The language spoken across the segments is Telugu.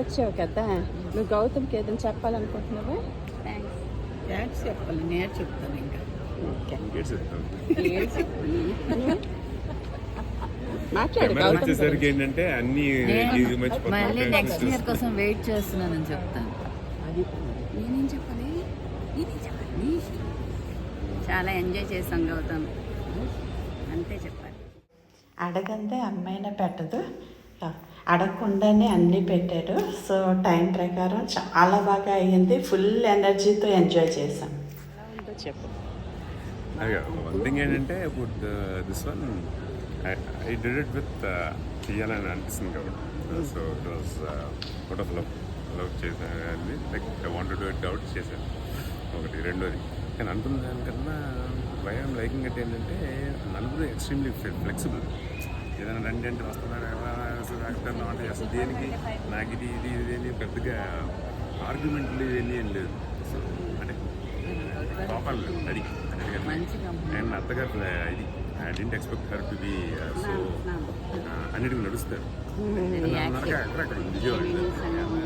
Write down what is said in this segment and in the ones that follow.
వచ్చావు కదా, నువ్వు గౌతమ్కి ఏదైనా చెప్పాలనుకుంటున్నావా? థ్యాంక్స్ చెప్పాలి, నేను చెప్తాను ఇంకా. ఓకే, కెమెరా మాట్లాడు. వచ్చేసరికి ఏంటంటే అన్ని మళ్ళీ నెక్స్ట్ ఇయర్ కోసం వెయిట్ చేస్తున్నానని చెప్తాను. నేనేం చెప్పాలి, చాలా ఎంజాయ్ చేస్తాం గౌతమ్, అంతే చెప్పాలి. అడగందే అమ్మాయినా పెట్టదు, అడగకుండానే అన్నీ పెట్టాడు. సో టైం ప్రకారం చాలా బాగా అయ్యింది, ఫుల్ ఎనర్జీతో ఎంజాయ్ చేసాం. చెప్పు. వన్ థింగ్ ఏంటంటే ఇప్పుడు this one I did it with చేయాలని అనిపిస్తుంది కాబట్టి, so it was out of love చేశాను. Like I wanted to it out చేశాను. ఒకటి రెండోది కానీ అనుకున్న దానికన్నా భయం లైకింగ్ అంటే ఏంటంటే నలుగురు ఎక్స్ట్రీమ్లీ ఫ్లెక్సిబుల్. ఏదైనా రండి అంటే వస్తున్నారు అంటే అసలు దేనికి నాకు ఇది ఇది ఇది పెద్దగా ఆర్గ్యుమెంట్లు ఇవన్నీ ఏం లేదు. సో అంటే కోపాలు లేవు అది అండ్ అత్తగారు ఇది I didn't expect her to be so అన్నిటికీ నడుస్తారు. అక్కడక్కడ విజయవాడ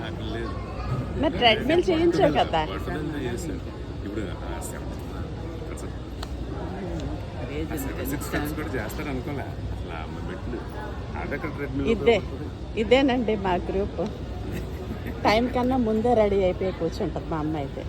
అక్కడ లేదు, మరి ట్రెడ్మిల్ చేయించావు కదా చేస్తారు. ఇప్పుడు 6 steps కూడా చేస్తారు అనుకోలే అసలు అమ్మ బెట్లు అదక్కడ ట్రెడ్మిల్. ఇదేనండి మా గ్రూప్. టైం కన్నా ముందే రెడీ అయిపోయి కూర్చుంటుంది మా అమ్మ అయితే.